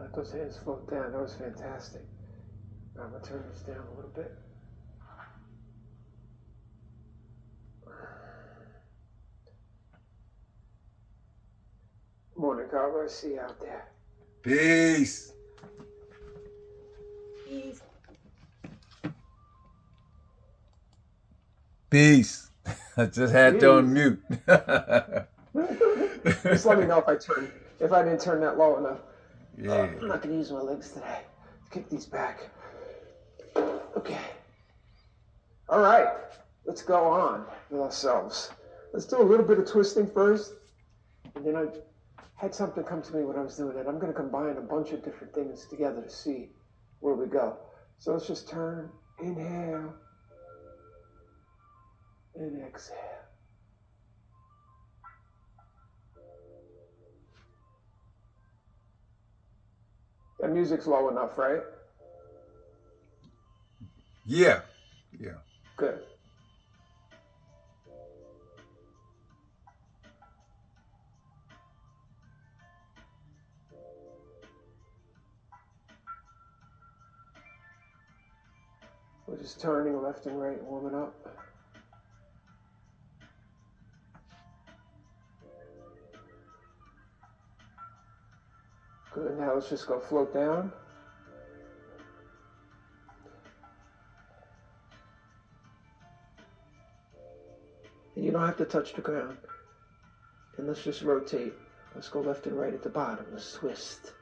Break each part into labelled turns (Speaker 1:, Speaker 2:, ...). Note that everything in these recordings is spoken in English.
Speaker 1: Let those hands float down. That was fantastic. I'm going to turn this down a little bit. Morning, Carver. I see you out there.
Speaker 2: Peace.
Speaker 3: Peace.
Speaker 2: Peace. I just had to unmute.
Speaker 1: Just let me know if I didn't turn that low enough.
Speaker 2: Yeah.
Speaker 1: I'm not going to use my legs today. Let's kick these back. Okay. All right. Let's go on with ourselves. Let's do a little bit of twisting first. And then I had something come to me when I was doing it. I'm going to combine a bunch of different things together to see where we go. So let's just turn, inhale, and exhale. That music's low enough, right?
Speaker 2: Yeah. Yeah.
Speaker 1: Good. We're just turning left and right, warming up. Good. Now let's just go float down. And you don't have to touch the ground. And let's just rotate. Let's go left and right at the bottom. Let's twist.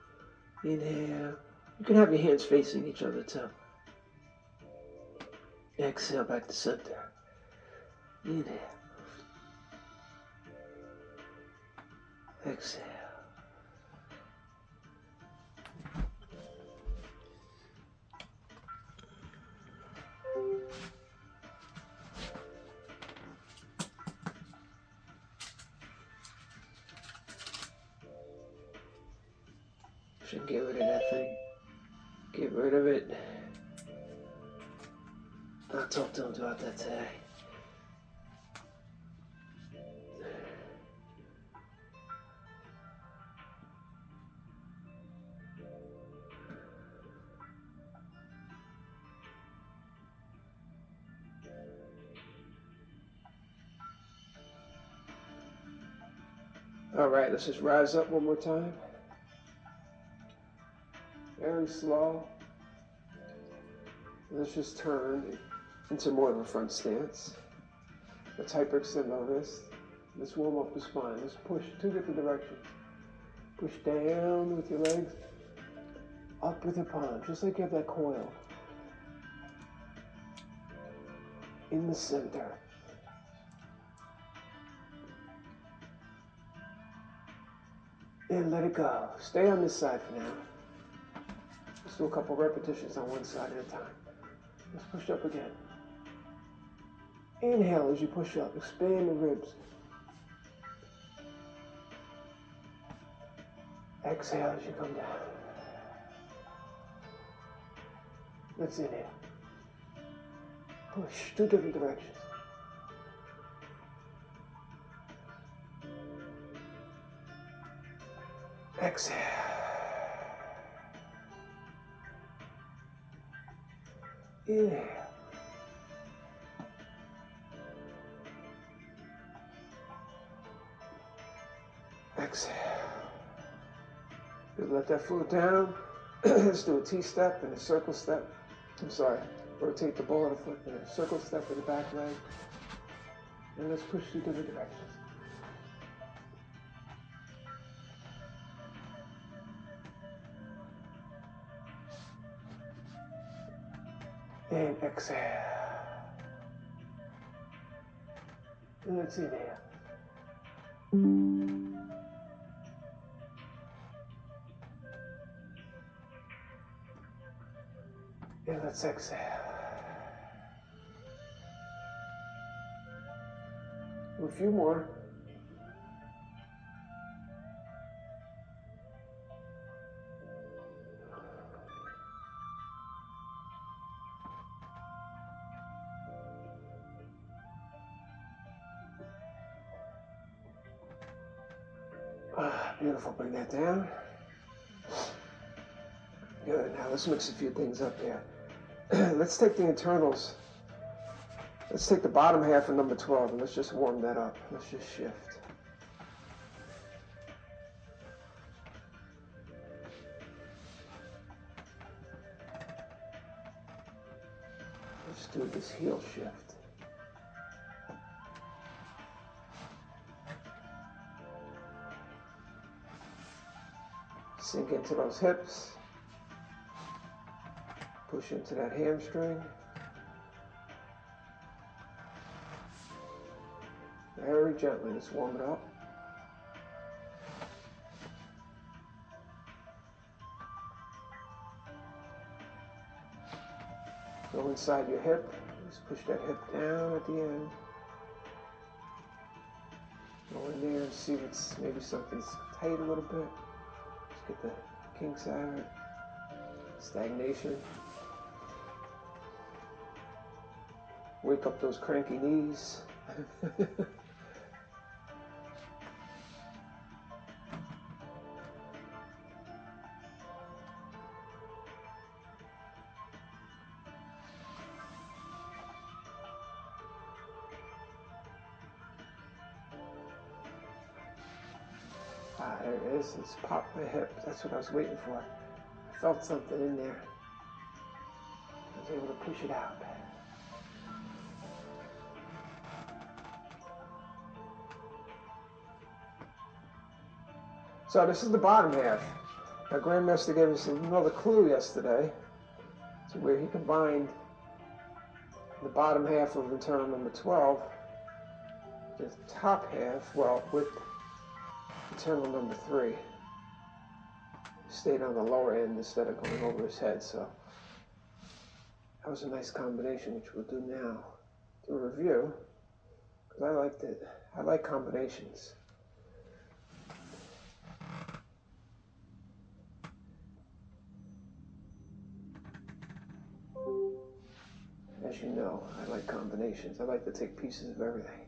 Speaker 1: Inhale. You can have your hands facing each other too. Exhale back to center. Inhale. Exhale. Should get rid of that thing. Get rid of it. I'll talk to him about that today. All right, let's just rise up one more time. Very slow. Let's just turn into more of a front stance. Let's hyperextend our wrist. Let's warm up the spine. Let's push two different directions. Push down with your legs, up with your palms, just like you have that coil. In the center. And let it go. Stay on this side for now. Let's do a couple repetitions on one side at a time. Let's push up again. Inhale as you push up. Expand the ribs. Exhale as you come down. Let's inhale. Push two different directions. Exhale. Inhale. Good, let that foot down. Let's do a T-step and a circle step. I'm sorry, rotate the ball of the foot and a circle step with the back leg. And let's push through different directions. And exhale. And let's inhale. And let's exhale. A few more. Beautiful, bring that down. Good, now let's mix a few things up here. Let's take the internals. Let's take the bottom half of number 12 and let's just warm that up. Let's just shift. Let's do this heel shift. Sink into those hips. Push into that hamstring. Very gently, just warm it up. Go inside your hip. Just push that hip down at the end. Go in there and see if it's maybe something's tight a little bit. Get the kinks out of it. Stagnation. Wake up those cranky knees. There it is. It's popped my hip. That's what I was waiting for. I felt something in there. I was able to push it out. So this is the bottom half. Our Grandmaster gave us another clue yesterday to where he combined the bottom half of internal number 12, the top half, well, with internal number 3. Stayed on the lower end instead of going over his head, so that was a nice combination, which we'll do now to review, because I liked it. I like combinations. As you know, I like combinations. I like to take pieces of everything.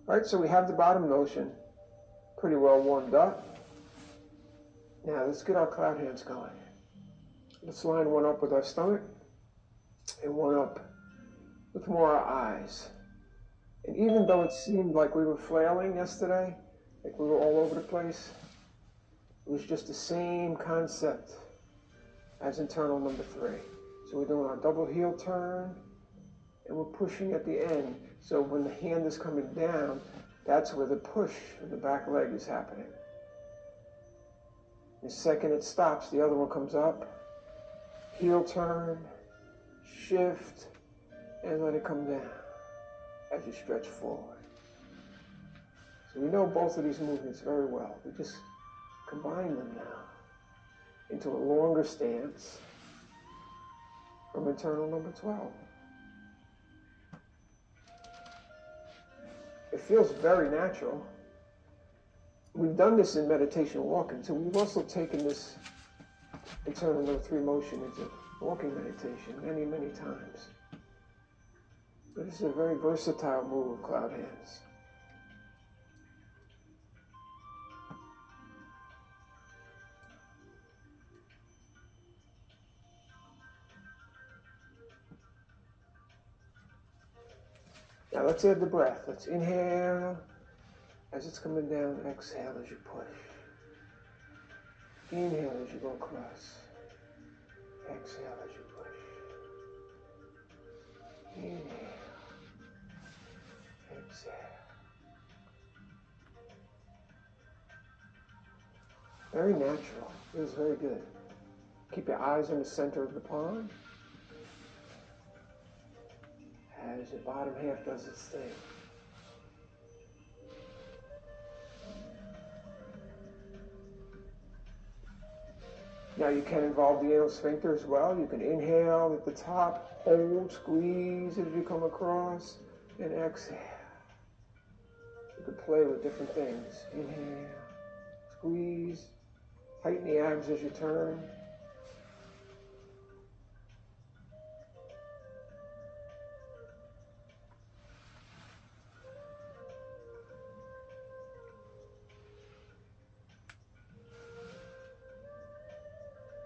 Speaker 1: All right, so we have the bottom notion pretty well warmed up. Now let's get our cloud hands going. Let's line one up with our stomach and one up with more our eyes. And even though it seemed like we were flailing yesterday, like we were all over the place, it was just the same concept as internal number 3. So we're doing our double heel turn and we're pushing at the end. So when the hand is coming down, that's where the push of the back leg is happening. The second it stops, the other one comes up, heel turn, shift, and let it come down as you stretch forward. So we know both of these movements very well. We just combine them now into a longer stance from internal number 12. It feels very natural. We've done this in meditation walking, so we've also taken this internal number 3 motion into walking meditation many, many times. But this is a very versatile move of cloud hands. Now let's add the breath. Let's inhale as it's coming down, exhale as you push. Inhale as you go across. Exhale as you push. Inhale. Exhale. Very natural. Feels very good. Keep your eyes in the center of the palm as your bottom half does its thing. Now you can involve the anal sphincter as well. You can inhale at the top, hold, squeeze as you come across, and exhale. You can play with different things. Inhale, squeeze, tighten the abs as you turn.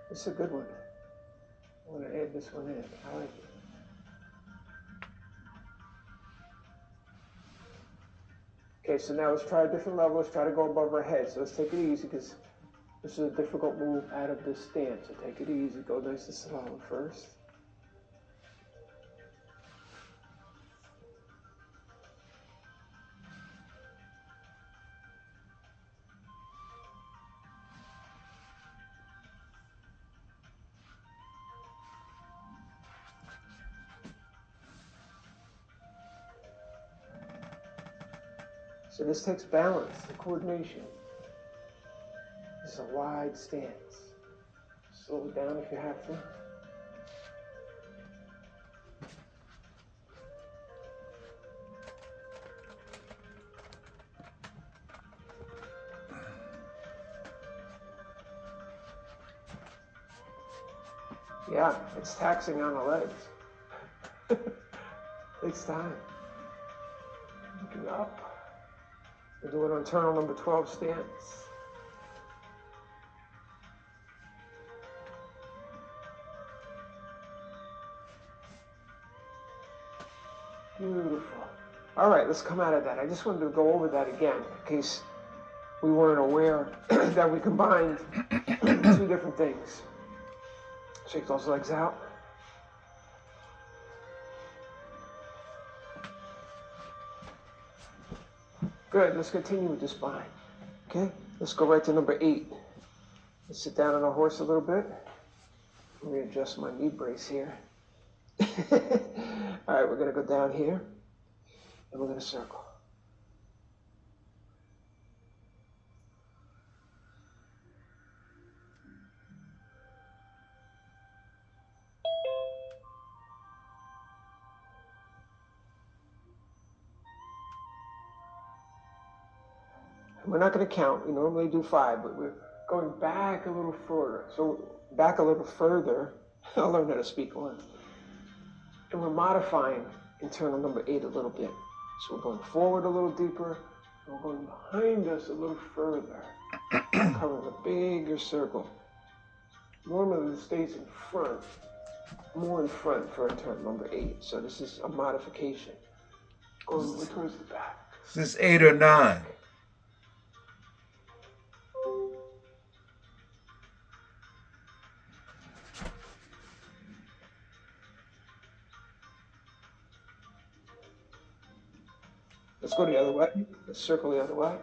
Speaker 1: This is a good one. I'm going to add this one in. I like it. Okay, so now let's try a different level. Let's try to go above our head. So let's take it easy because this is a difficult move out of this stance. So take it easy. Go nice and slow first. So this takes balance and coordination. This is a wide stance. Slow it down if you have to. Yeah, it's taxing on the legs. Takes time. Looking up. We're doing internal number 12 stance. Beautiful. All right, let's come out of that. I just wanted to go over that again in case we weren't aware that we combined two different things. Shake those legs out. Good, let's continue with the spine. Okay, let's go right to number 8. Let's sit down on our horse a little bit. Let me adjust my knee brace here. All right, we're gonna go down here and we're gonna circle. We're not going to count. We normally do 5, but we're going back a little further. So back a little further. I'll learn how to speak once. And we're modifying internal number 8 a little bit. So we're going forward a little deeper. And we're going behind us a little further. Covering a bigger circle. Normally it stays in front. More in front for internal number 8. So this is a modification. Going more towards the back.
Speaker 2: Is this 8 or 9?
Speaker 1: Let's go the other way. Let's circle the other way.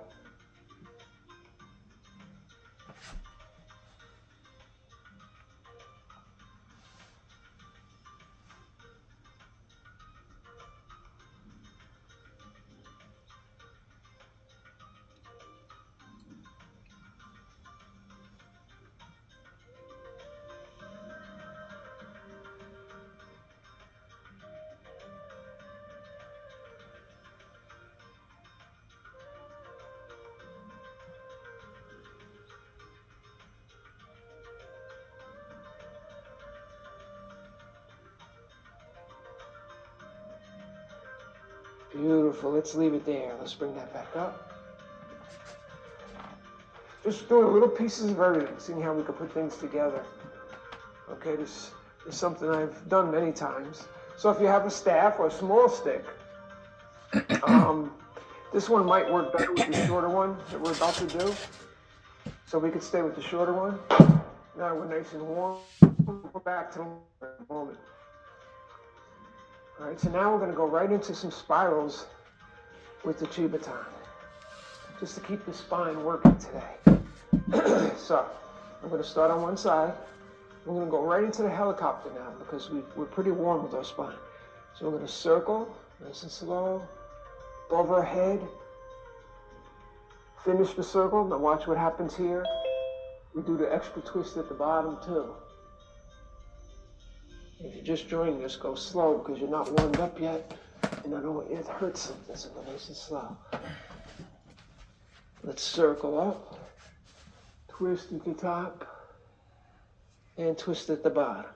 Speaker 1: Beautiful. Let's leave it there. Let's bring that back up. Just doing little pieces of everything, seeing how we can put things together. Okay, this is something I've done many times. So if you have a staff or a small stick, this one might work better with the shorter one that we're about to do. So we could stay with the shorter one. Now we're nice and warm. We're back to the moment. All right, so now we're going to go right into some spirals with the chi baton, just to keep the spine working today. So I'm going to start on one side. I'm going to go right into the helicopter now because we're pretty warm with our spine. So we're going to circle, nice and slow, above our head. Finish the circle. Now watch what happens here. We do the extra twist at the bottom too. If you're just joining us, go slow because you're not warmed up yet. And I know it hurts something, so go nice and slow. Let's circle up, twist at the top, and twist at the bottom.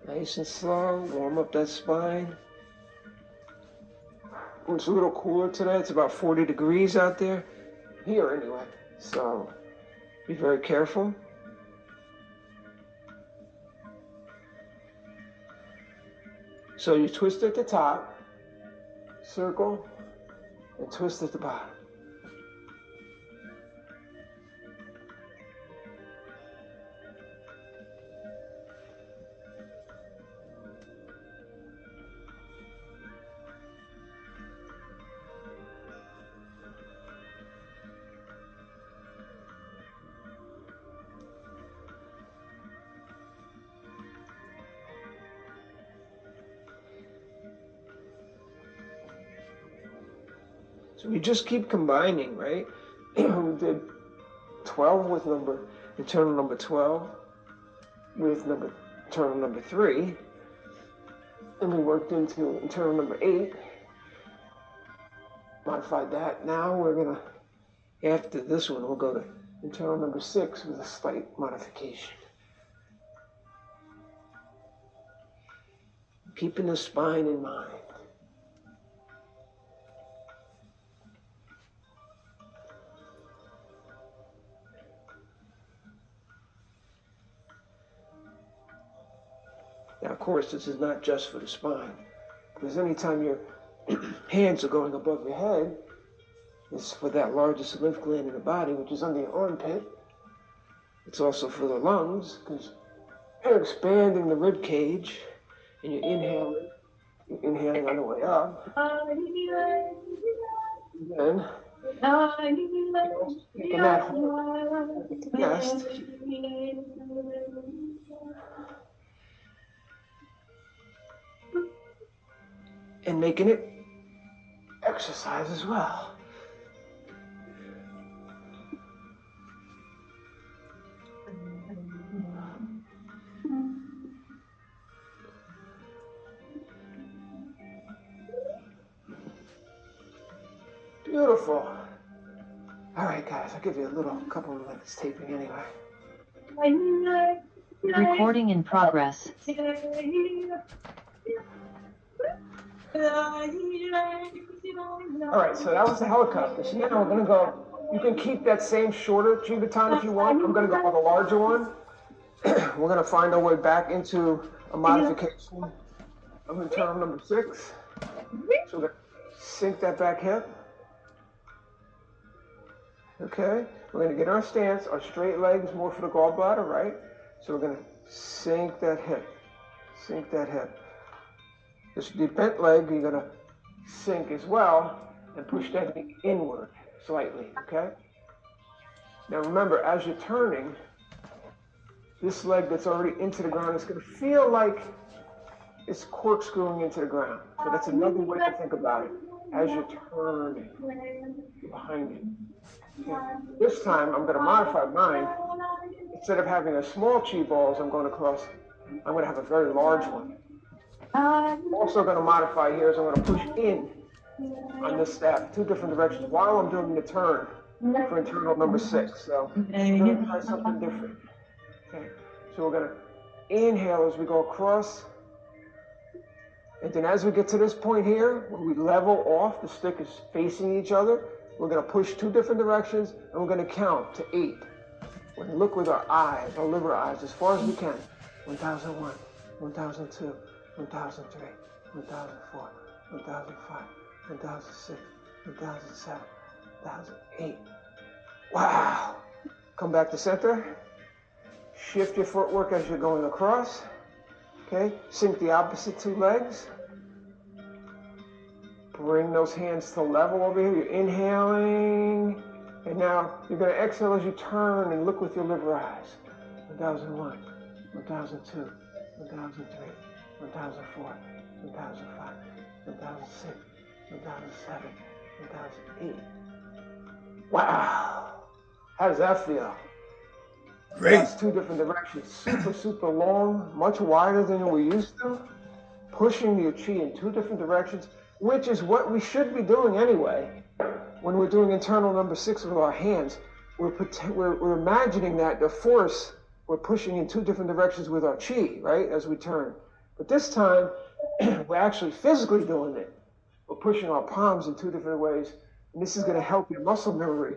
Speaker 1: Nice and slow, warm up that spine. It's a little cooler today. It's about 40 degrees out there. Here anyway. So be very careful. So you twist at the top, circle, and twist at the bottom. So we just keep combining, right? We did 12 with internal number 12 with internal number 3. And we worked into internal number 8. Modified that. Now we're gonna, after this one, we'll go to internal number 6 with a slight modification. Keeping the spine in mind. Now, of course, this is not just for the spine, because anytime your hands are going above your head, it's for that largest lymph gland in the body, which is under your armpit. It's also for the lungs, because you're expanding the rib cage, and you're inhaling on the way up. And then, taking that hold at the chest. And making it exercise as well. Beautiful. All right, guys, I'll give you a couple of minutes taping anyway.
Speaker 3: Recording in progress.
Speaker 1: All right, so that was the helicopter. So now we're gonna go, you can keep that same shorter chi baton if you want. I'm gonna go with a larger one. We're gonna find our way back into a modification of internal number 6. So we're gonna sink that back hip. Okay, we're gonna get our stance. Our straight leg is more for the gallbladder, right? So we're gonna sink that hip, sink that hip. This bent leg, you're gonna sink as well and push that knee inward slightly, okay? Now remember, as you're turning, this leg that's already into the ground is gonna feel like it's corkscrewing into the ground. So that's another way to think about it, as you're turning behind you. Okay. This time, I'm gonna modify mine. Instead of having a small chi balls, I'm gonna have a very large one. Also going to modify here is I'm going to push in on this staff, 2 different directions while I'm doing the turn for internal number 6. So we're going to try something different. Okay, so we're going to inhale as we go across. And then as we get to this point here, where we level off, the stick is facing each other, we're going to push 2 different directions and we're going to count to 8. We're going to look with our eyes, our liver eyes, as far as we can. 1001, 1002, 1003, 1004, 1005, 1006, 1007, 1008. Wow. Come back to center. Shift your footwork as you're going across. Okay, sync the opposite two legs. Bring those hands to level over here. You're inhaling. And now you're going to exhale as you turn and look with your liver eyes. 1001, 1002, 1003, 1004, 1005, 1006, 1007, 1008. Wow. How does that feel?
Speaker 2: Great.
Speaker 1: That's two different directions. Super, super long, much wider than we're used to. Pushing your chi in two different directions, which is what we should be doing anyway. When we're doing internal number 6 with our hands, we're imagining that the force, we're pushing in two different directions with our chi, right, as we turn. But this time, we're actually physically doing it. We're pushing our palms in two different ways, and this is going to help your muscle memory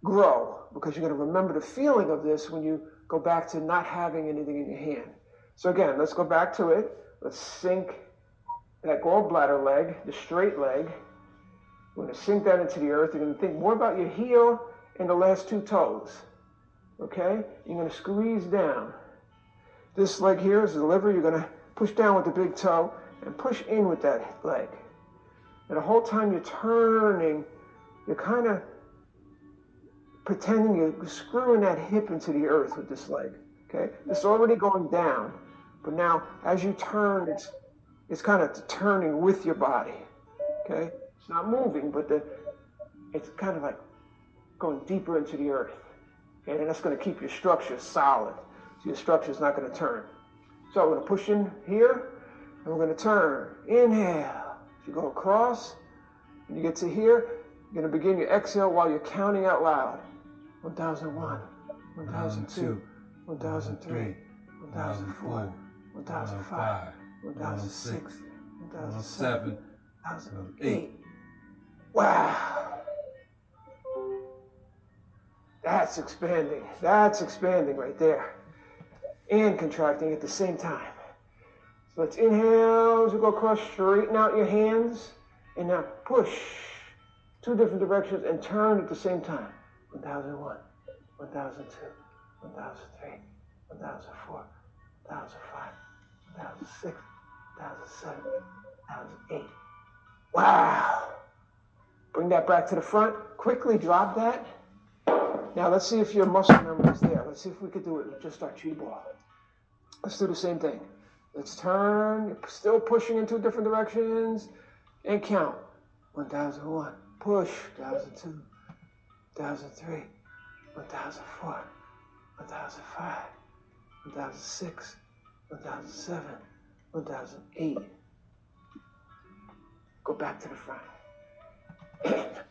Speaker 1: grow, because you're going to remember the feeling of this when you go back to not having anything in your hand. So again, let's go back to it. Let's sink that gallbladder leg, the straight leg. We're going to sink that into the earth. You're going to think more about your heel and the last two toes. Okay? You're going to squeeze down. This leg here is the liver. You're going to push down with the big toe and push in with that leg. And the whole time you're turning, you're kind of pretending you're screwing that hip into the earth with this leg. Okay? It's already going down. But now, as you turn, it's kind of turning with your body. Okay? It's not moving, but it's kind of like going deeper into the earth. Okay? And that's going to keep your structure solid. So your structure is not going to turn. So we're going to push in here, and we're going to turn. Inhale. As you go across, when you get to here, you're going to begin your exhale while you're counting out loud. 1001, 1002, 1003, 1004, 1005, 1006, 1007, 1008. Wow. That's expanding. That's expanding right there. And contracting at the same time. So let's inhale as we go across, straighten out your hands, and now push two different directions and turn at the same time. 1001, 1002, 1003, 1004, 1005, 1006, 1007, 1008. Wow. Bring that back to the front. Quickly drop that. Now let's see if your muscle memory is there. Let's see if we could do it with just our chi ball. Let's do the same thing. Let's turn. You're still pushing in two different directions. And count. 1001. Push. 1002. 1003. 1004. 1005. 1006. 1007. 1008. Go back to the front.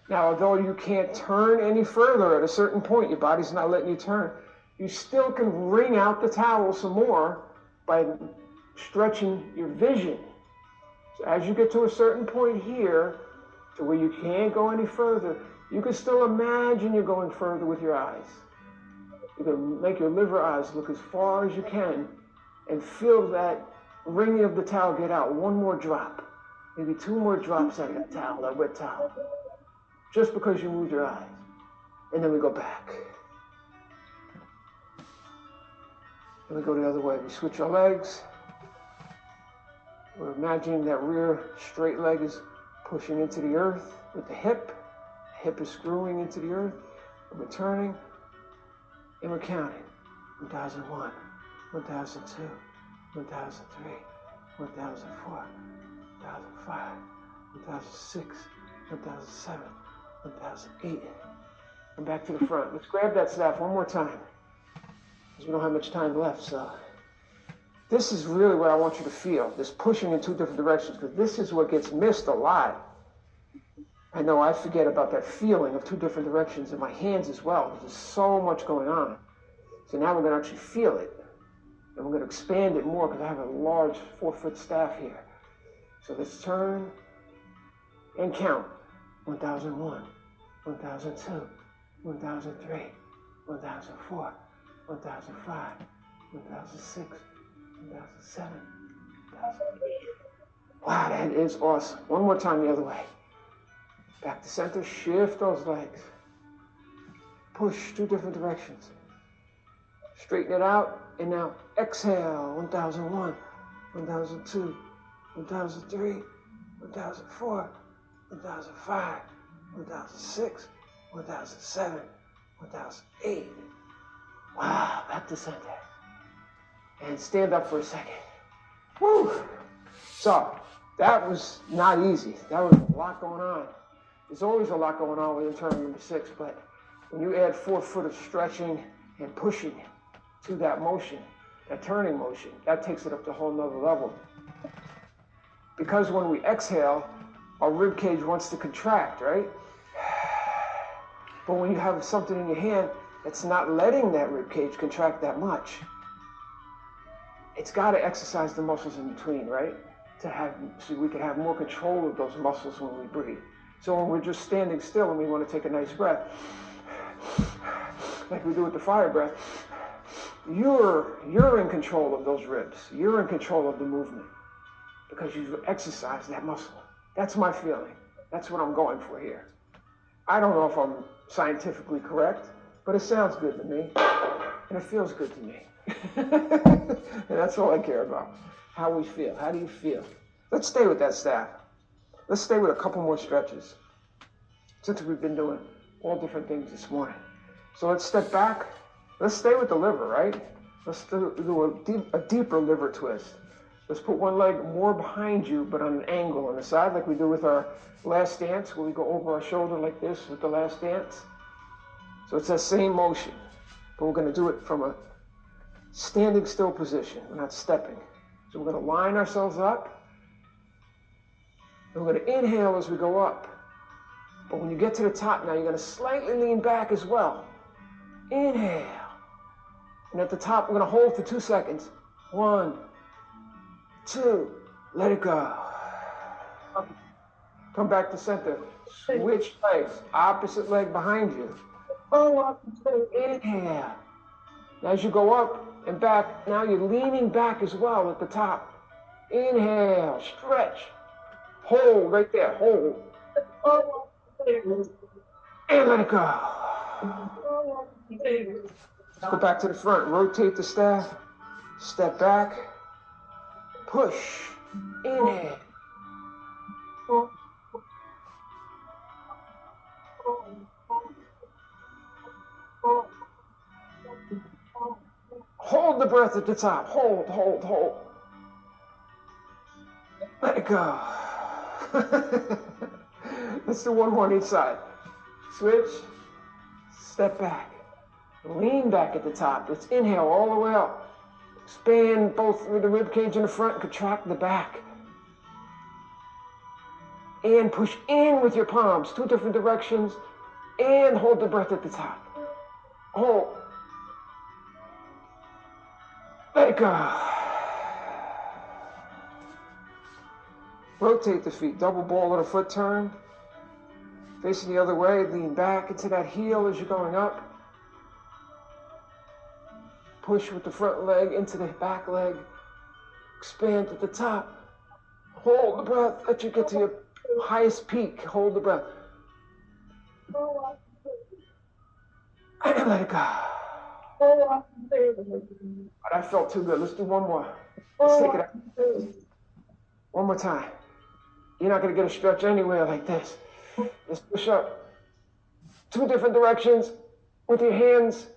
Speaker 1: Now, although you can't turn any further at a certain point, your body's not letting you turn, you still can wring out the towel some more by stretching your vision. So as you get to a certain point here, to where you can't go any further, you can still imagine you're going further with your eyes. You can make your liver eyes look as far as you can and feel that wringing of the towel get out. One more drop, maybe two more drops out of that towel, that wet towel, just because you moved your eyes. And then we go back. And we go the other way. We switch our legs. We're imagining that rear straight leg is pushing into the earth with the hip. The hip is screwing into the earth. And we're turning. And we're counting. 1001, 1002, 1003, 1004, 1005, 1006, 1007, 1008. And back to the front. Let's grab that staff one more time, because we don't have much time left. So this is really what I want you to feel, this pushing in two different directions, because this is what gets missed a lot. I know I forget about that feeling of two different directions in my hands as well. There's so much going on. So now we're going to actually feel it. And we're going to expand it more, because I have a large 4-foot staff here. So let's turn and count. 1001, 1002, 1003, 1004, 1005, 1006, 1,007, 1,008. Wow, that is awesome. One more time the other way. Back to center, shift those legs. Push 2 different directions. Straighten it out, and now exhale. 1,001, 1,002, 1,003, 1,004, 1,005, 1,006, 1,007, 1,008. Wow, back to center. And stand up for a second. Woo! So, that was not easy. That was a lot going on. There's always a lot going on with internal number 6, but when you add 4 foot of stretching and pushing to that motion, that turning motion, that takes it up to a whole nother level. Because when we exhale, our rib cage wants to contract, right? But when you have something in your hand that's not letting that rib cage contract that much, it's got to exercise the muscles in between, right? So we can have more control of those muscles when we breathe. So when we're just standing still and we want to take a nice breath, like we do with the fire breath, you're in control of those ribs. You're in control of the movement because you've exercised that muscle. That's my feeling. That's what I'm going for here. I don't know if I'm scientifically correct, but it sounds good to me, and it feels good to me. And that's all I care about, how we feel. How do you feel? Let's stay with that staff. Let's stay with a couple more stretches, since we've been doing all different things this morning. So let's step back. Let's stay with the liver, right? Let's do a deeper liver twist. Let's put one leg more behind you, but on an angle on the side, like we do with our last dance, where we go over our shoulder like this with the last dance. So it's that same motion, but we're going to do it from a standing still position. We're not stepping. So we're going to line ourselves up. And we're going to inhale as we go up. But when you get to the top now, you're going to slightly lean back as well. Inhale. And at the top, we're going to hold for 2 seconds. 1, 2, let it go. Come back to center. Switch legs. Opposite leg behind you. Inhale. As you go up and back, now you're leaning back as well at the top. Inhale, stretch. Hold right there, hold. And let it go. Let's go back to the front. Rotate the staff. Step back. Push. Inhale. Hold the breath at the top. Hold, hold, hold. Let it go. Let's do one more on each side. Switch. Step back. Lean back at the top. Let's inhale all the way up. Expand both the rib cage in the front and contract the back. And push in with your palms, 2 different directions. And hold the breath at the top. Hold. Let it go. Rotate the feet. Double ball of the foot turn. Facing the other way. Lean back into that heel as you're going up. Push with the front leg into the back leg. Expand at the top. Hold the breath. Let you get to your highest peak. Hold the breath. And let it go. That felt too good. Let's do one more. Let's take it out. One more time. You're not going to get a stretch anywhere like this. Let's push up. 2 different directions with your hands.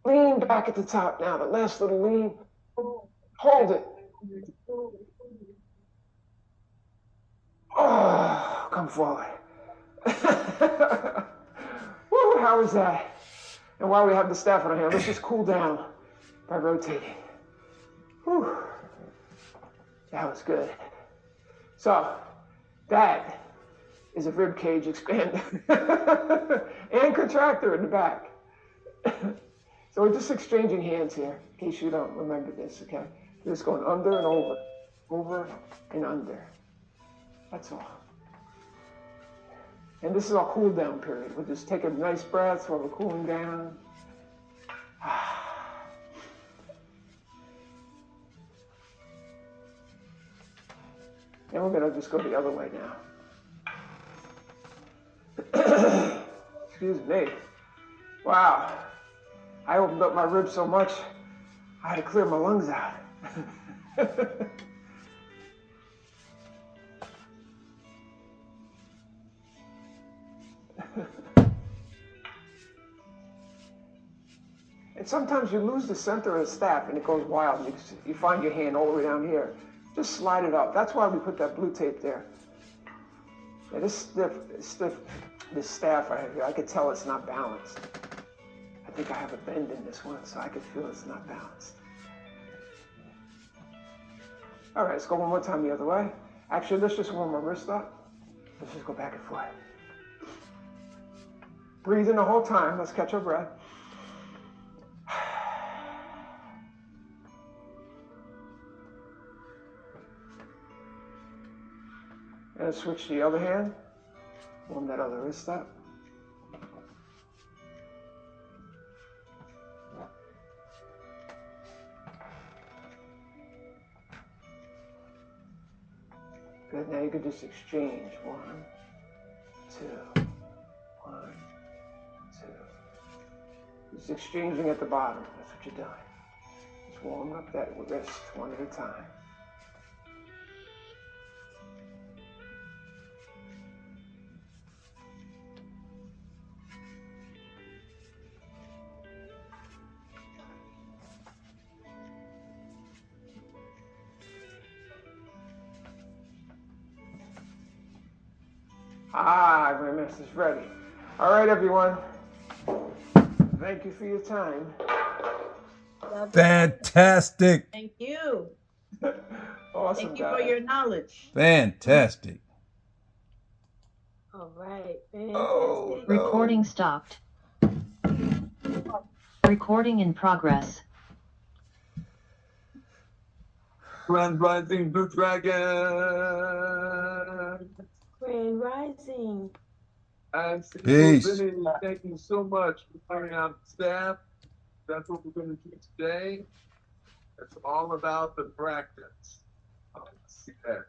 Speaker 1: Lean back at the top now. The last little lean. Hold it. Oh, come forward. Woo, how was that? And while we have the staff on our hand, let's just cool down by rotating. Whew. That was good. So, that is a rib cage expander and contractor in the back. So we're just exchanging hands here, in case you don't remember this, okay? We're just going under and over and under. That's all. And this is our cool down period. We'll just take a nice breath while we're cooling down. And we're gonna just go the other way now. Excuse me. Wow. I opened up my ribs so much, I had to clear my lungs out. And sometimes you lose the center of the staff and it goes wild. You find your hand all the way down here. Just slide it up. That's why we put that blue tape there. Yeah, this staff I have here, I could tell it's not balanced. I think I have a bend in this one, so I could feel it's not balanced. All right, let's go one more time the other way. Actually, let's just warm my wrist up. Let's just go back and forth. Breathe in the whole time. Let's catch our breath. And switch to the other hand. Warm that other wrist up. Good, now you can just exchange. 1, 2, 1, 2. Just exchanging at the bottom, that's what you're doing. Just warm up that wrist one at a time. Ah, my mess is ready. All right, everyone. Thank you for your time.
Speaker 2: Fantastic.
Speaker 4: Thank you.
Speaker 1: Awesome,
Speaker 4: Thank you
Speaker 1: guys.
Speaker 4: for your knowledge.
Speaker 2: Fantastic.
Speaker 4: All right. Fantastic.
Speaker 2: Oh, no.
Speaker 3: Recording stopped. Recording in progress.
Speaker 2: Grand Rising Blue Dragon.
Speaker 4: Grand Rising.
Speaker 2: And
Speaker 5: Peace.
Speaker 2: Vinny, thank you so much for coming out staff. That's what we're going to do today. It's all about the brackets. Let's see that.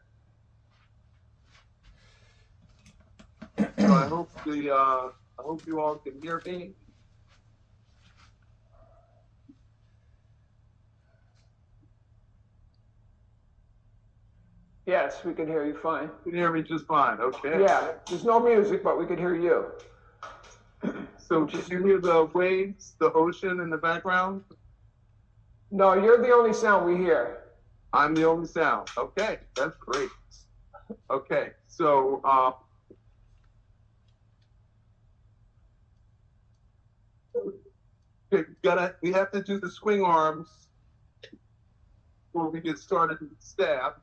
Speaker 2: So I hope you all can hear me.
Speaker 1: Yes, we can hear you fine.
Speaker 2: You can hear me just fine, okay?
Speaker 1: Yeah, there's no music, but we can hear you.
Speaker 2: So did you hear the waves, the ocean in the background?
Speaker 1: No, you're the only sound we hear.
Speaker 2: I'm the only sound. Okay, that's great. Okay, so we have to do the swing arms before we get started with the staff.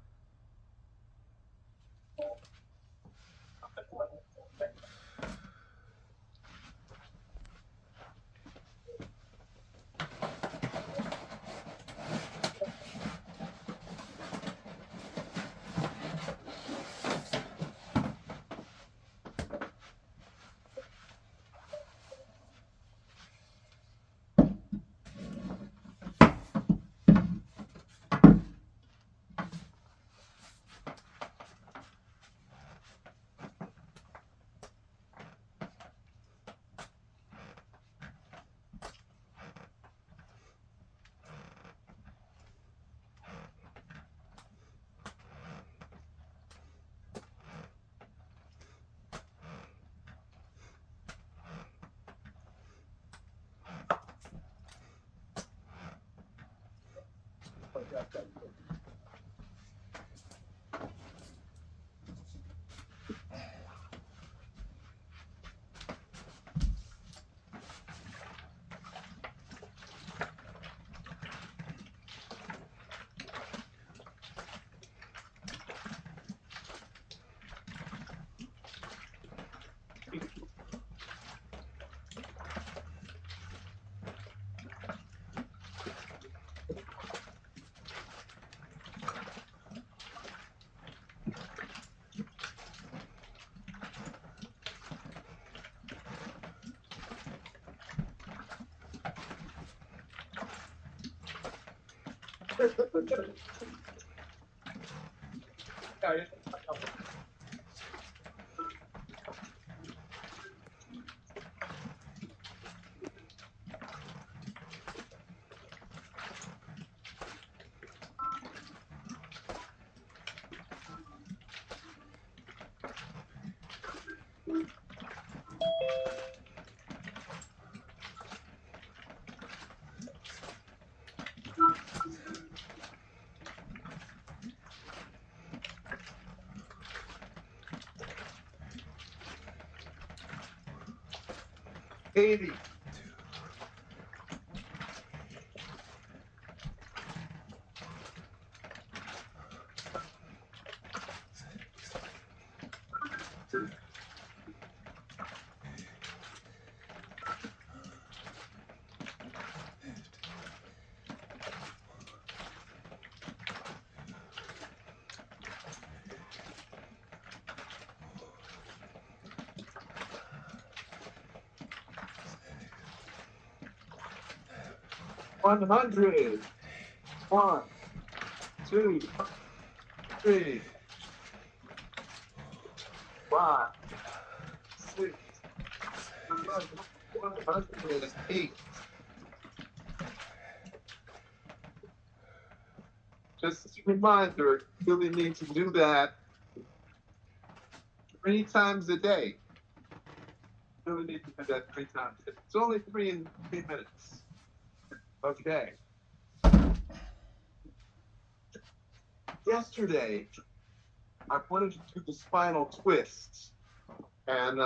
Speaker 2: 80. One hundred. 1, 2, 3, 5, 6, 108. Just as a reminder, you really need to do that 3 times a day. You really need to do that 3 times a day. It's only 3 in 3 minutes. Okay. Yesterday, I wanted to do the spinal twist, and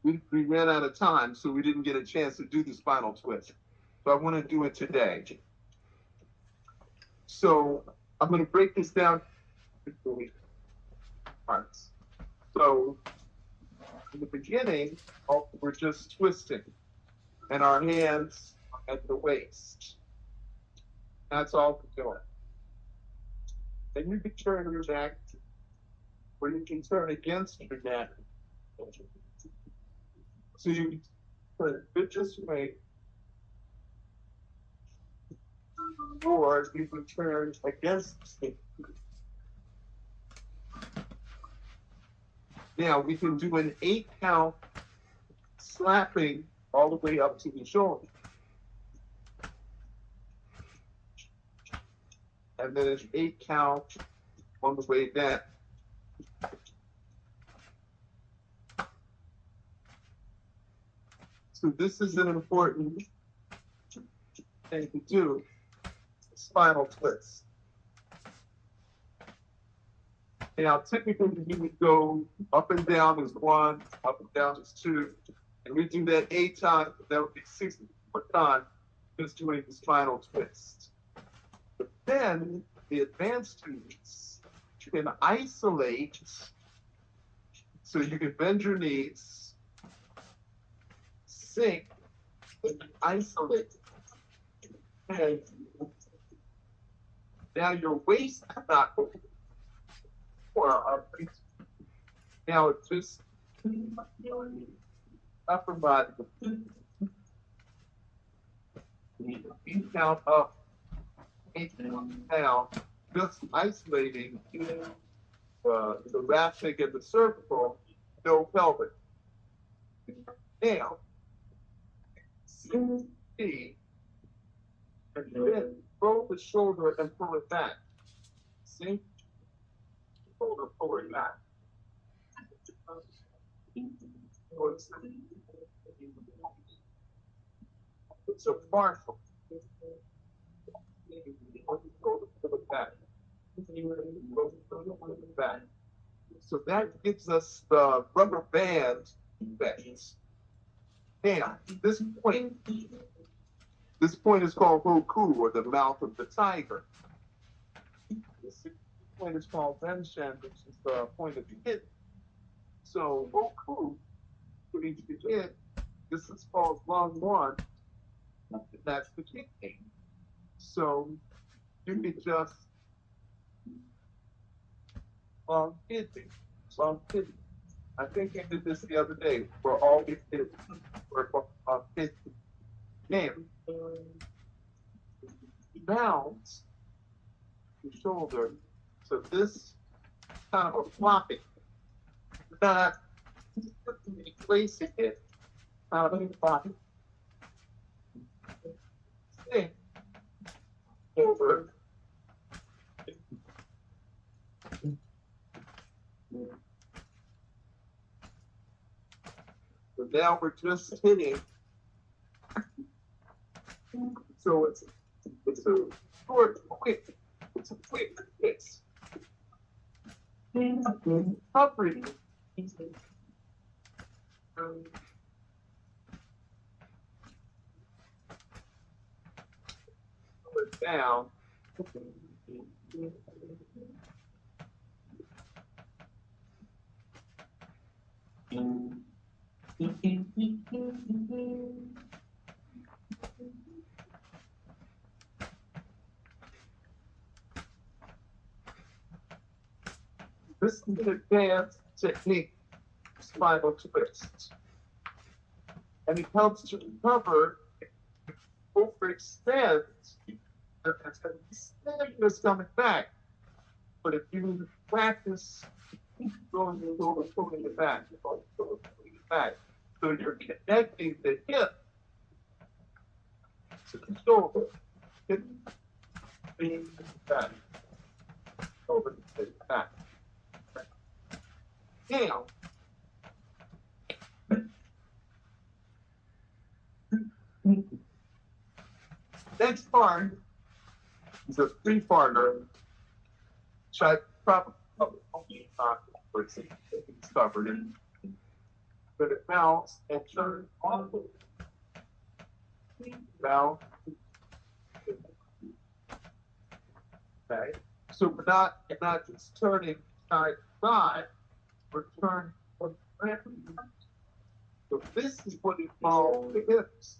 Speaker 2: we ran out of time, so we didn't get a chance to do the spinal twist. So I want to do it today. So I'm going to break this down into parts. So in the beginning, we're just twisting, and our hands at the waist. That's all we're doing. Then you can turn your neck, or you can turn against your neck. So you turn it a bit this way, or you can turn against it. Now we can do an 8 count slapping all the way up to the shoulder. And then an 8 count on the way down. So this is an important thing to do, spinal twist. Now, typically you would go up and down as 1, up and down as 2, and we do that 8 times, that would be 60 per time, just doing the spinal twist. But then, the advanced students can isolate, so you can bend your knees, sink, and isolate. And now your waist is not open. Now it's just upper body. You count up, 8 down, just isolating the thoracic and the cervical, no pelvic. Now, see, and then roll the shoulder and pull it back. See? Shoulder forward back. It's a partial. Back. So that gives us the rubber band effect. Now, this point is called Roku, or the mouth of the tiger. This point is called Venshan, which is the point of the hip. So Roku, putting to the hip, this is called lung 1, and that's the kidney. So you can just lung kidney. I think I did this the other day for all these kids. For kids. Now, bounce the shoulder. So this kind of a flopping. Not placing it out of the body. Sink over. So now we're just hitting. So it's a short, quick. It's a quick fix. Covering. it down. This is an advanced technique, spinal twist. And it helps to recover, overextend, is coming back. But if you practice going over, pulling it back, so you're connecting the hip to the shoulder, hip, back, over the back. Now, next part is a three-parter. Try probably it's covered in, but it mounts and turns on. Now, okay. So we're not just turning side to side. We're turning from front. So this is what it calls the hips.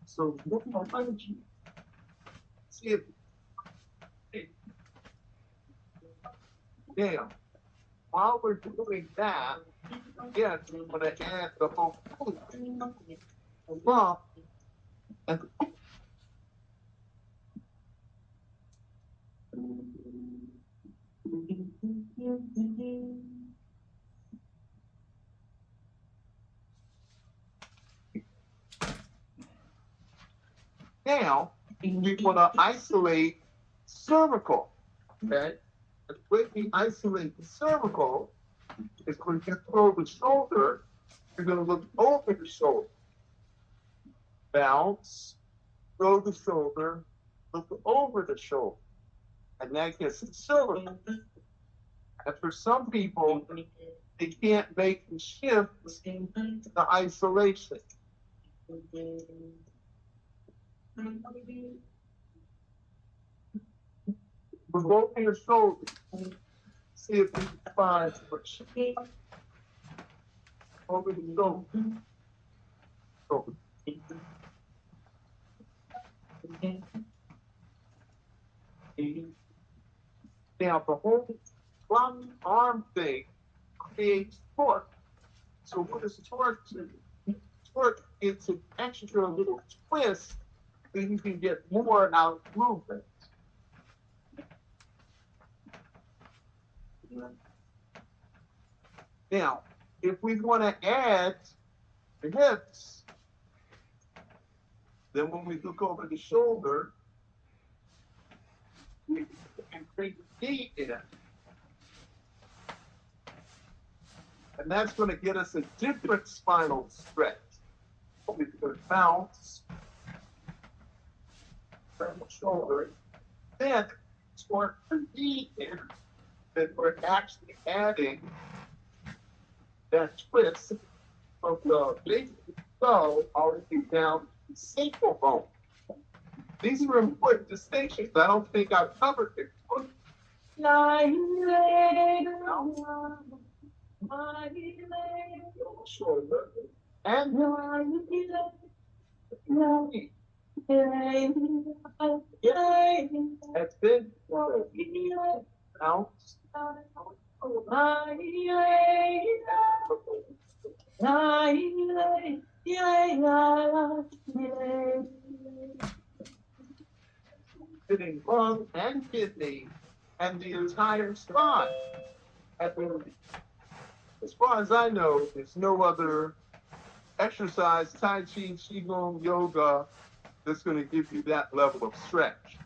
Speaker 2: So what am you? See it. Now, while we're doing that, again, I'm going to add the whole lump and now we want to isolate cervical. Okay? And when we isolate the cervical, is when you throw the shoulder, you're going to look over the shoulder. Bounce, throw the shoulder, look over the shoulder. And that gets the cervical. And for some people, they can't make the shift to the isolation. We're going to your shoulder. See if you can find which over the shoulder. Over. Now the whole one arm thing creates torque. So what does torque do? Torque is an extra little twist so you can get more out of movement. Now, if we want to add the hips, then when we look over the shoulder, we can bring the knee in. And that's going to get us a different spinal stretch. We could bounce from the shoulder, then toward the knee in, then we're actually adding that twist from the big toe all the way down to the sacral bone. These are important distinctions. I don't think I've covered it. Shoulder and that's it. Bounce. Hitting lung and kidney and the entire spine. As far as I know, there's no other exercise, Tai Chi, Qigong, yoga, that's going to give you that level of stretch.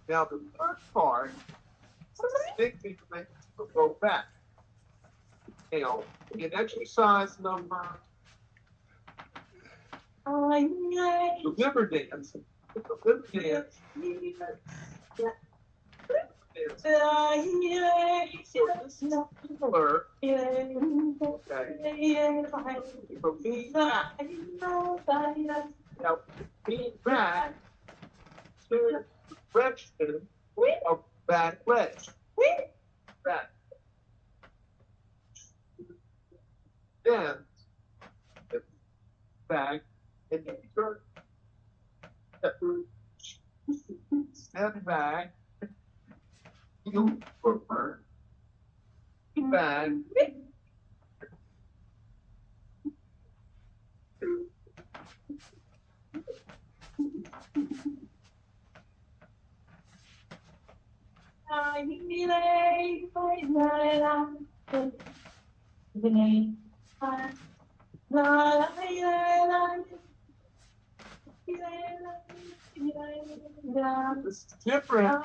Speaker 2: Now, the third part, we'll go back. Now, in exercise number, the liver dance. The liver dance. So this is similar. Okay. From being back. Now, being back to the direction of back leg. Back. Then, back, and you turn. Step back. You forward. Back. This is different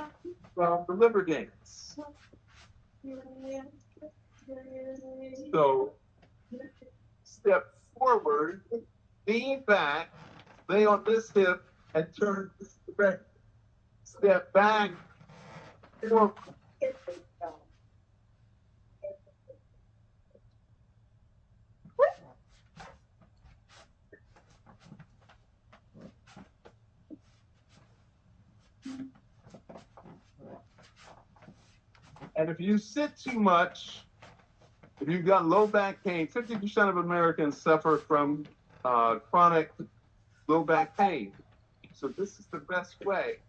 Speaker 2: from the liver dance. So, step forward, lean back, lay on this hip, and turn this direction. Step back, forward. And if you sit too much, if you've got low back pain, 50% of Americans suffer from chronic low back pain. So this is the best way.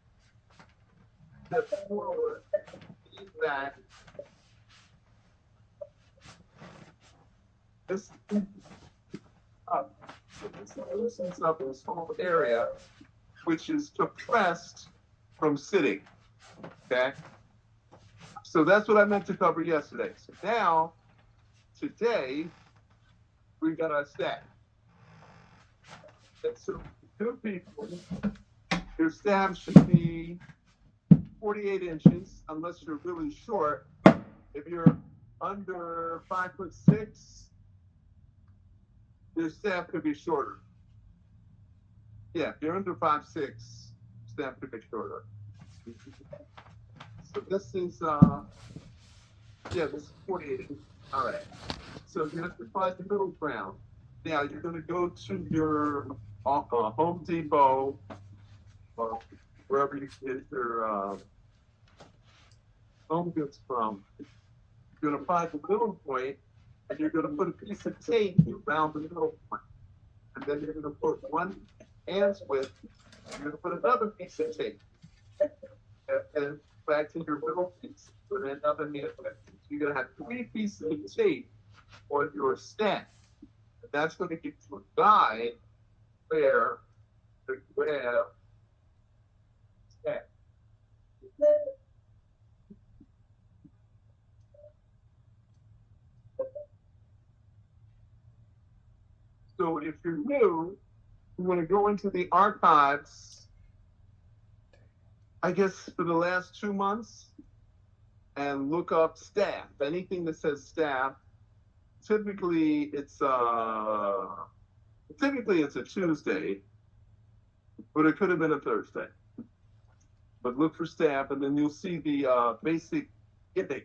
Speaker 2: Step forward, lean back. This up. So this loosens up this whole area, which is compressed from sitting. Okay? So that's what I meant to cover yesterday. So now, today, we got our staff. And so, two people, your staff should be 48 inches, unless you're really short. If you're under 5'6", your staff could be shorter. Yeah, if you're under 5'6", staff could be shorter. So this is, this is 48 inches. All right. So you have to find the middle ground. Now you're going to go to your Home Depot or wherever you get your home goods from. You're going to find the middle point, and you're going to put a piece of tape around the middle point. And then you're going to put one hand's width, you're going to put another piece of tape. And back to your middle piece, put another hand's width. So you're going to have 3 pieces of tape on your stem. And that's going to give you a guide where the grab stem. So if you're new, you want to go into the archives, I guess for the last 2 months, and look up staff. Anything that says staff, typically it's a Tuesday, but it could have been a Thursday. But look for staff, and then you'll see the basic index.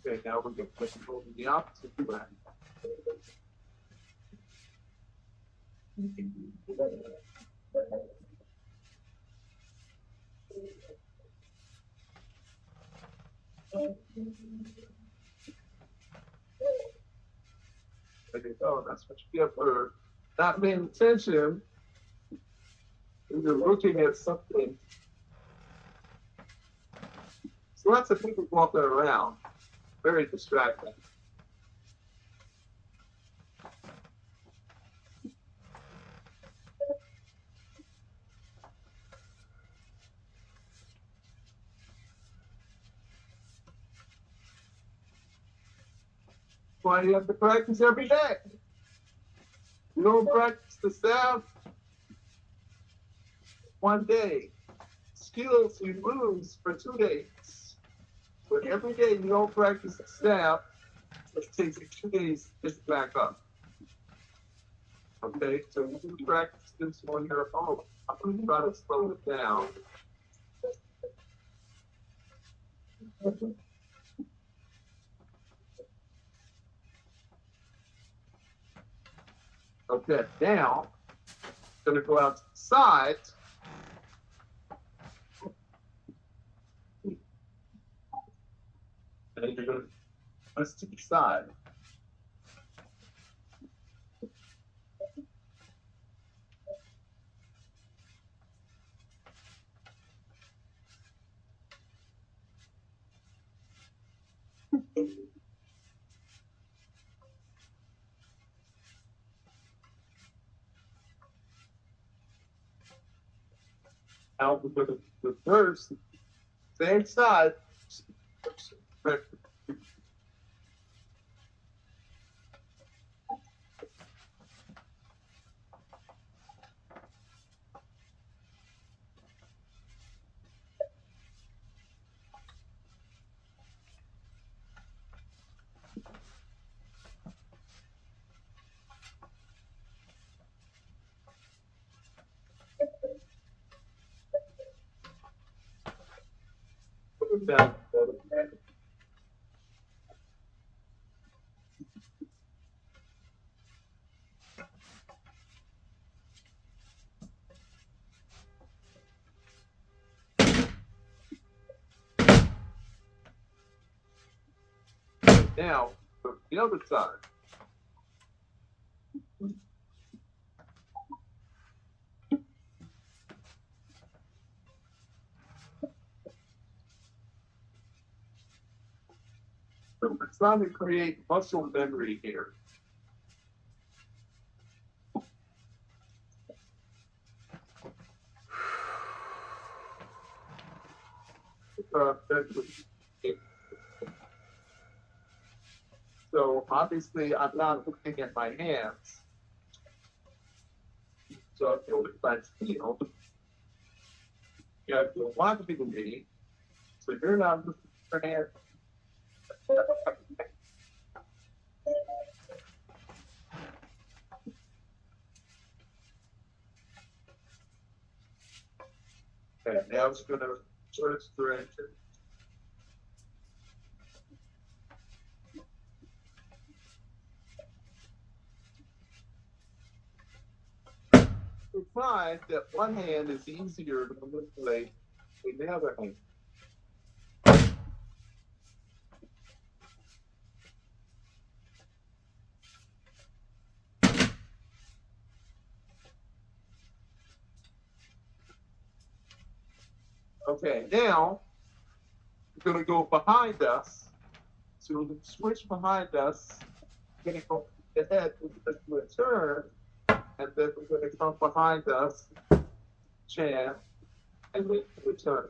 Speaker 2: Okay, now we're going to go to the opposite direction. Oh, that's what you get for not paying attention when you're looking at something. So lots of people walking around, very distracting. why you have to practice every day. You don't practice the staff one day. Skills you lose for 2 days. But every day you don't practice the staff, it takes you 2 days to get back up. Okay, so you can practice this on your own. I'm going to try to slow it down. Okay, now, I'm going to go out to the side. And you're going to press to the side. Now, with the first, same side. Down. Now, the other side. So we're trying to create muscle memory here. So obviously I'm not looking at my hands. So if you look at my field, you have to watch me. So you're not looking at your hands. Okay, now it's going to switch direction. You find that one hand is easier to manipulate than the other hand. Okay, now we're going to go behind us. So we'll switch behind us. We're going to go ahead to a turn, and then we're going to come behind us, jab, and we return.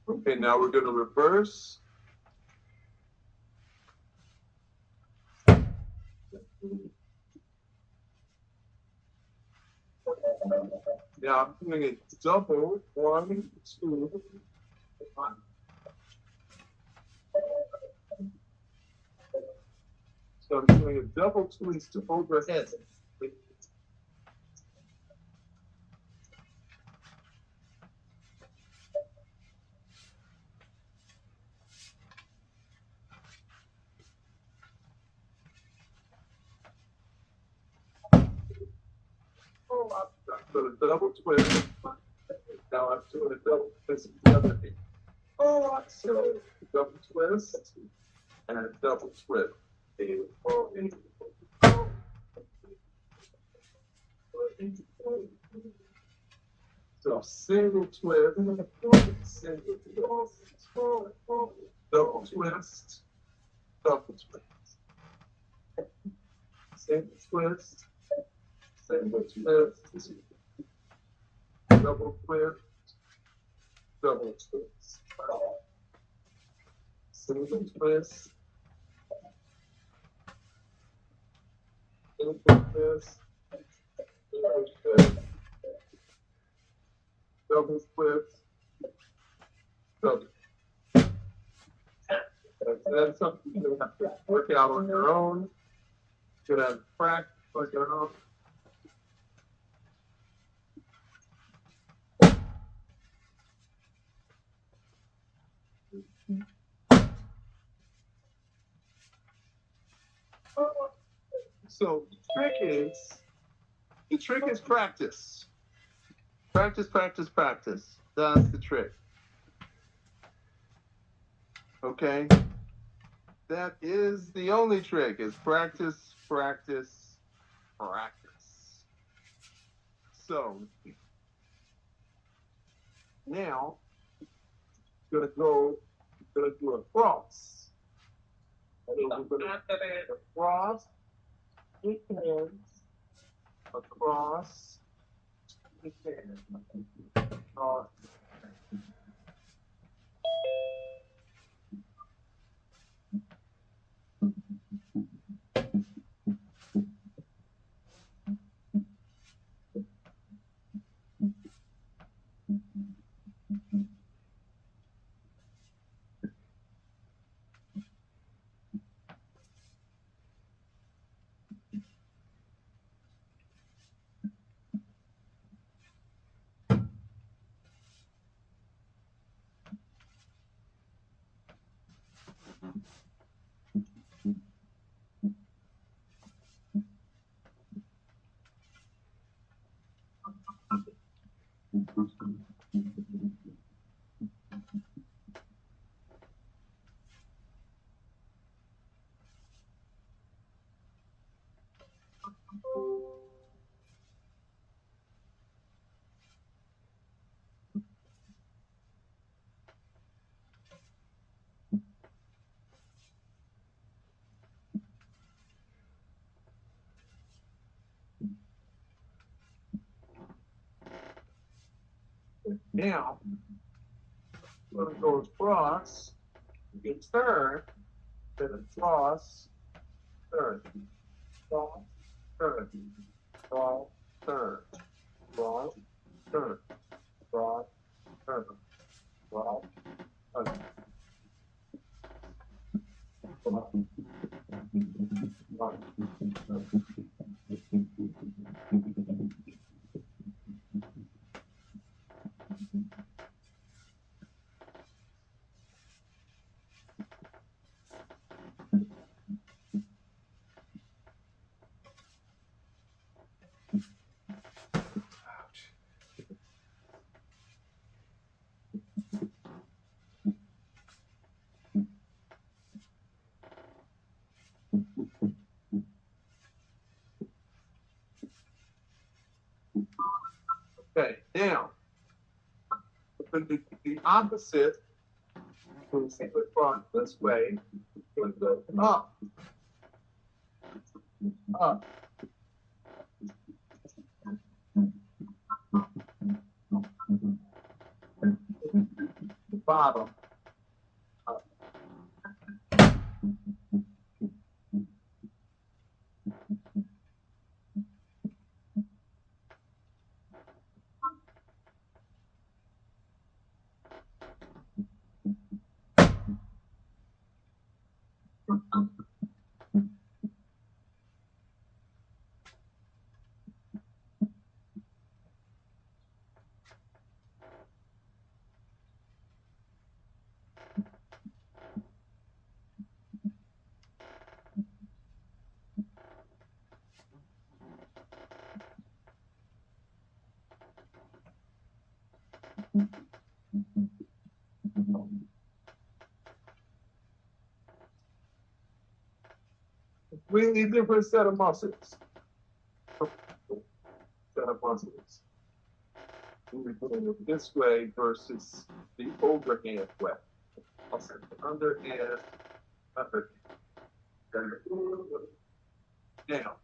Speaker 2: Okay, now we're going to reverse. Now I'm doing a double, 1, 2, 1. So I'm doing a double twist overhead. So the double twist. Now I'm doing a double twist the other thing. So double twist and a double twist. So single twist, single twist, double twist, double twist, single twist, single twist, double twist, double twist, single twist, single twist, double twist, double twist, double. That's something you have to work out on your own. You're gonna have to practice on your own. So the trick is practice. Practice, practice, practice. That's the trick. Okay? That is the only trick, is practice, practice, practice. So now gonna do a cross. So we're gonna cross, eight hands, across, eight hands, across. Now, when it goes cross, you can turn, then cross, turn, cross, turn, cross, turn, cross, turn, cross, turn, cross, turn. the opposite, we'll see the front this way, would go up, up. Bottom. Up. Completely different set of muscles. Set of muscles. We're doing it this way versus the overhand way. I'll set the underhand, underhand. Now.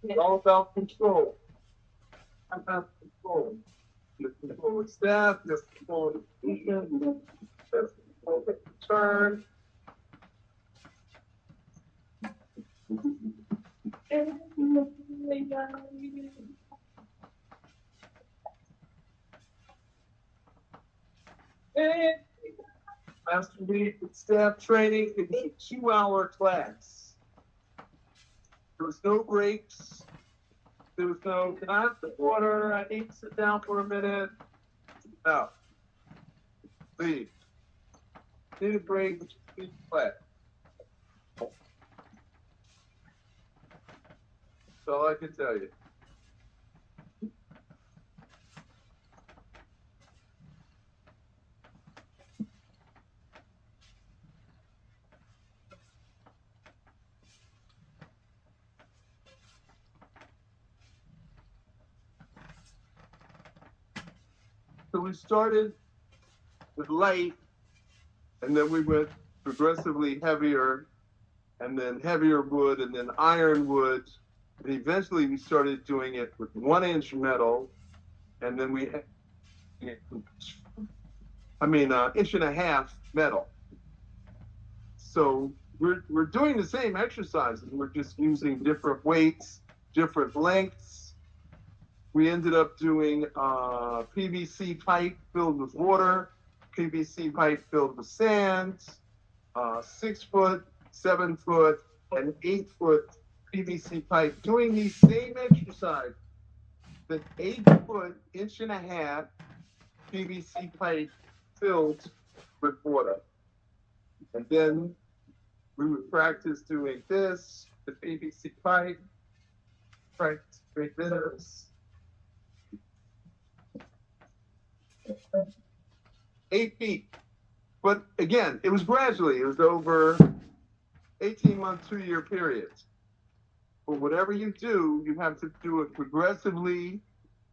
Speaker 2: It's all about control. About control. Just control the step, just control the position, just control the turn. Hey, Master Lead staff training is a 2-hour class. There was no breaks. There was no, can I have the water? I need to sit down for a minute. No. Leave. Need a break. Leave class. That's all I can tell you. So we started with light, and then we went progressively heavier, and then heavier wood, and then iron wood. And eventually we started doing it with 1-inch metal, and then we, inch and a half metal. So we're doing the same exercises. We're just using different weights, different lengths. We ended up doing PVC pipe filled with water, PVC pipe filled with sand, 6 foot, 7 foot, and 8 foot PVC pipe, doing these same exercise. The 8 foot, inch and a half PVC pipe filled with water. And then we would practice doing this, the PVC pipe, practice doing this. 8 feet. But again, it was gradually. It was over 18-month, 2-year periods. But whatever you do, you have to do it progressively,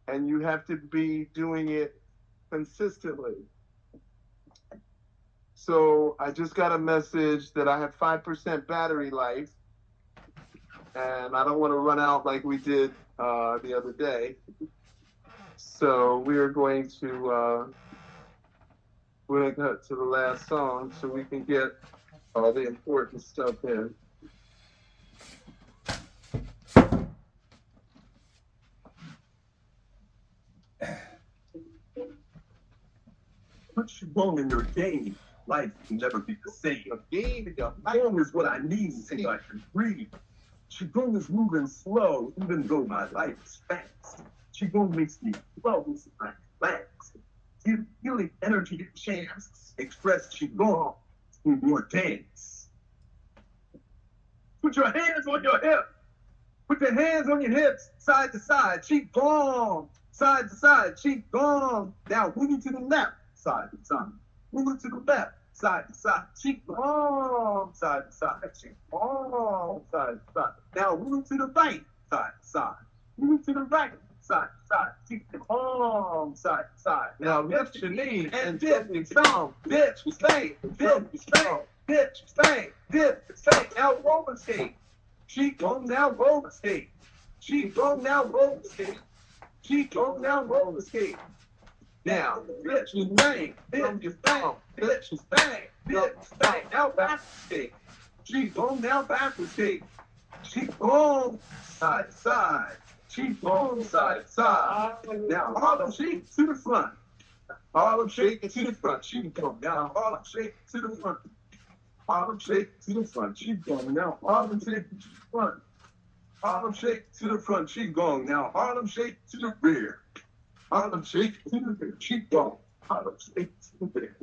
Speaker 2: and you have to be doing it consistently. So I just got a message that I have 5% battery life, and I don't want to run out like we did the other day. So we're going to cut to the last song so we can get all the important stuff in.
Speaker 5: What's wrong in your game? Life can never be the same.
Speaker 2: A game,
Speaker 5: Home is what I need so I can breathe. Qigong is moving slow, even though my life is fast. Qigong makes me flow, so I relax. Give healing energy a chance. Express Qigong through your dance. Put your hands on your hip. Put your hands on your hips, side to side. Qigong, side to side. Qigong. Now moving to the left, side to side. Moving to the left, side to side. Qigong, side to side. Qigong, side to side. Now moving to the right, side to side. Moving to the right, side to side. Qigong, side to side.
Speaker 2: Now lift your knee
Speaker 5: And dip, bang, dip, bang, dip, bang, dip, bang, dip, bang. Now roller skate. Qigong, now roller skate. Qigong, now roller skate. Qigong, now roller skate. Now, dip, bang, dip, bang, dip, bang, dip, bang. Now back skate. Qigong, now backward skate. Qigong, side to side. Qigong, side to side. Now Harlem shake to the front. Harlem shake to the front. Qigong. Now Harlem shake to the front. Harlem shake to the front. Qigong. Now Harlem shake to the front. Harlem shake to the front. Qigong. Now Harlem shake to the rear. Harlem shake to the rear. Qigong. Harlem shake to the rear.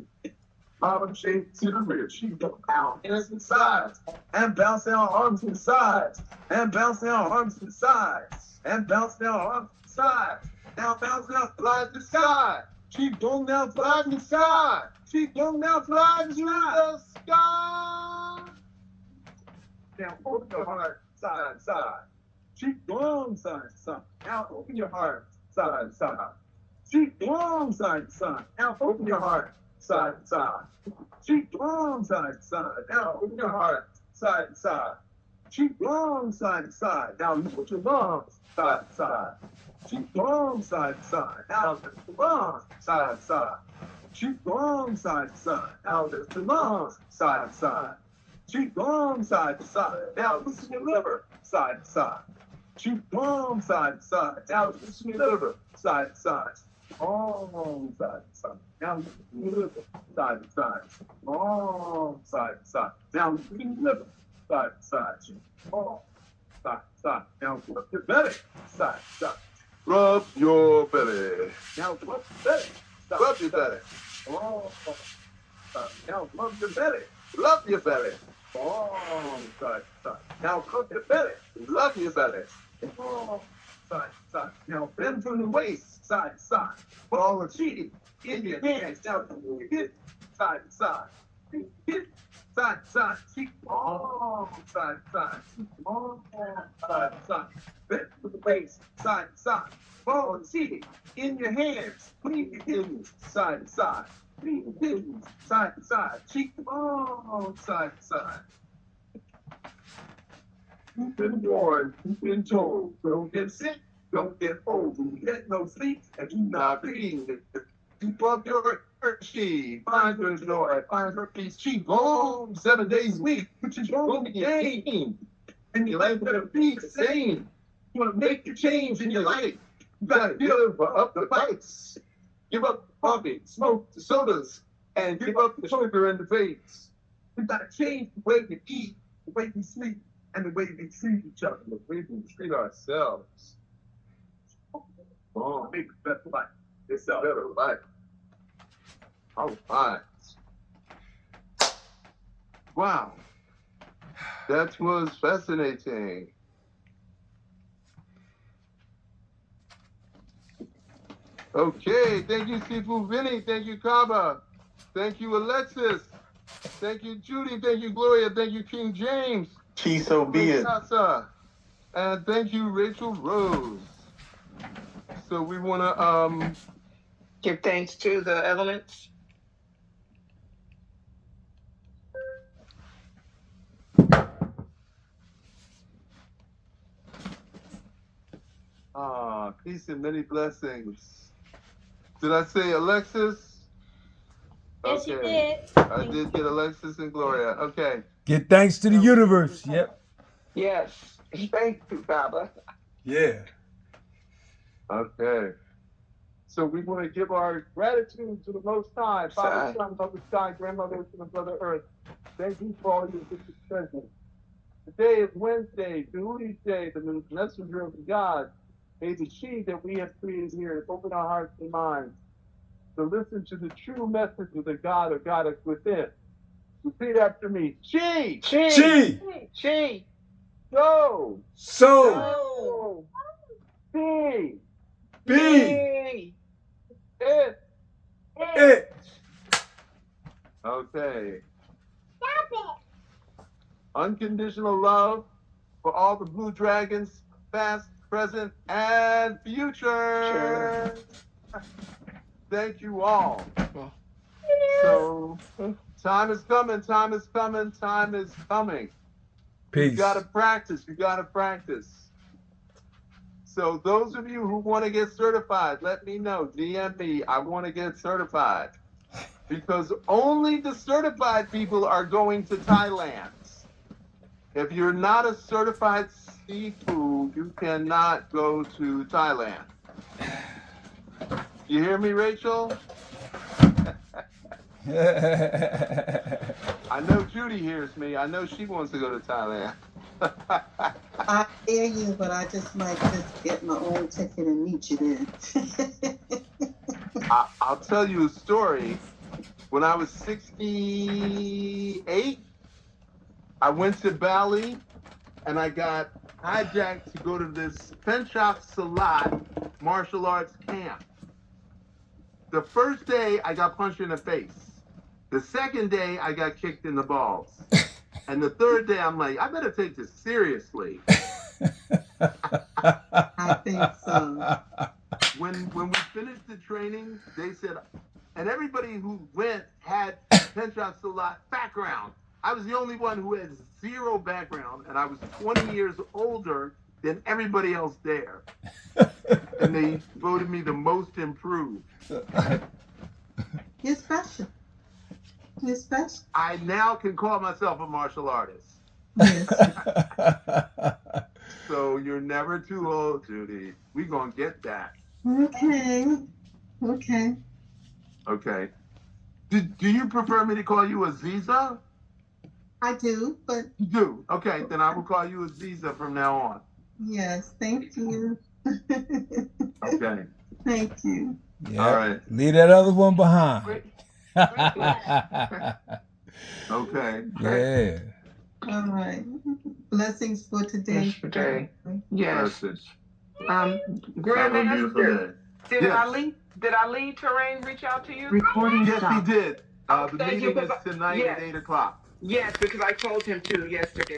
Speaker 5: Harlem shake to the rear. Qigong. Now hands to the sides. And bounce down arms to the sides. And bounce down arms to the sides. And bounce down arms to the sides. Now bounce down, fly to the side. Qigong now fly to the side. Qigong now fly to the sky. Now open your heart, side to side. Qigong side to side. Now open your heart, side to side. Qigong side to side. Now open your heart, side to side. Qigong side to side. Now open your heart, side to side. Qigong side to side. Now lift your lungs, side to side. Qigong side to side. Now lift your lungs, side to side. Qigong side to side. Now lift your lungs, side to side. Qigong side to side. Now loosen your liver, side to side. Qigong side to side. Now loosen your liver, side to side. Long side to side. Now little side to side. Long side to side. Now little side to side. Long side to side. Now flip your belly. Side to side.
Speaker 2: Rub your belly.
Speaker 5: Now flip your belly. Side
Speaker 2: Rub
Speaker 5: to
Speaker 2: your
Speaker 5: side.
Speaker 2: belly.
Speaker 5: Long side. Now flip your belly.
Speaker 2: Love your belly.
Speaker 5: Long side to side. Now flip your belly.
Speaker 2: Love your belly.
Speaker 5: Long side to side. Now bend from the waist. Side to side. Ball of cheating. In your hands. Now hit side to side. Hit side to side. Cheek long side to side. Long side to side. Bend from the waist. Side to side. Ball of cheating. In your hands. Clean your kidneys. Side to side. Clean your kidneys. Side to side. Cheek long side to side. You've been warned, you've been told, don't get sick, don't get old, you get no sleep, and do not breathe.
Speaker 2: Keep up your energy. Find your joy. Find your peace. Keep home 7 days a week.
Speaker 5: Which is wrong with the game. And your life better be the same. You want to make your change in your life. You gotta give up the fights. Give up the coffee, smoke the sodas, and give up the sugar and the vapes. You gotta change the way you eat, the way you sleep, and the way we treat each other.
Speaker 2: The way we treat ourselves.
Speaker 5: Oh, make a better life.
Speaker 2: It's a better life. All right. Wow. That was fascinating. Okay, thank you, Sifu Vinny. Thank you, Kaba. Thank you, Alexis. Thank you, Judy. Thank you, Gloria. Thank you, King James.
Speaker 6: So be it.
Speaker 2: Sasa. And thank you, Rachel Rose. So we want to
Speaker 7: Give thanks to the elements.
Speaker 2: peace and many blessings. Did I say Alexis?
Speaker 4: Yes, you
Speaker 2: Okay.
Speaker 4: did.
Speaker 2: I did get Alexis and Gloria. Okay.
Speaker 8: Give thanks to the universe. Yep.
Speaker 7: Yes. Thank you, Baba.
Speaker 8: Yeah.
Speaker 2: Okay. So we want to give our gratitude to the Most High, Father, Son, Mother Sky, Grandmother, and Brother Earth. Thank you for all your presence. Today is Wednesday, Behudi's Day, the messenger of God. May the she that we have created here open our hearts and minds to listen to the true message of the God or Goddess within. Repeat after me. She.
Speaker 7: She.
Speaker 2: Go.
Speaker 8: So.
Speaker 2: Be.
Speaker 8: Be.
Speaker 2: It.
Speaker 8: It.
Speaker 2: Okay. Unconditional love for all the blue dragons, past, present, and future. Thank you all. So, time is coming, time is coming, time is coming.
Speaker 8: Peace.
Speaker 2: You gotta practice, you gotta practice. So those of you who want to get certified, let me know. DM me, I want to get certified. Because only the certified people are going to Thailand. If you're not a certified seafood, you cannot go to Thailand. You hear me, Rachel? I know Judy hears me. I know she wants to go to Thailand.
Speaker 9: I hear you, but I just might just get my own ticket and meet you there.
Speaker 2: I'll tell you a story. When I was 68, I went to Bali and I got hijacked to go to this Penchak Salat martial arts camp. The first day, I got punched in the face. The second day, I got kicked in the balls. And the third day, I'm like, I better take this seriously.
Speaker 9: I think so.
Speaker 2: When we finished the training, they said, and everybody who went had Penchak Salat background. I was the only one who had zero background, and I was 20 years older than everybody else there. And they voted me the most improved.
Speaker 9: You're special. You're special.
Speaker 2: I now can call myself a martial artist.
Speaker 9: Yes.
Speaker 2: So you're never too old, Judy. We're going to get that.
Speaker 9: Okay. Okay.
Speaker 2: Okay. Do you prefer me to call you Aziza?
Speaker 9: I do, but
Speaker 2: You do. Okay, then I will call you Aziza from now on.
Speaker 9: yes, thank you.
Speaker 2: Okay.
Speaker 9: Thank you.
Speaker 8: Yeah.
Speaker 2: All right.
Speaker 8: Leave that other one behind.
Speaker 2: Okay.
Speaker 8: Yeah.
Speaker 9: All right. Blessings for today.
Speaker 7: Yesterday. Yes.
Speaker 2: Blessings.
Speaker 7: Um,
Speaker 2: Have a beautiful
Speaker 7: Grandmaster,
Speaker 2: day. Yes.
Speaker 7: did Ali Terrain reach out to you?
Speaker 3: Recording
Speaker 2: Yes, he
Speaker 3: stopped.
Speaker 2: did.
Speaker 7: Oh,
Speaker 2: The
Speaker 7: thank you,
Speaker 2: meeting is
Speaker 7: because
Speaker 2: tonight
Speaker 7: yes.
Speaker 2: at 8 o'clock.
Speaker 7: Yes, because I told him to yesterday.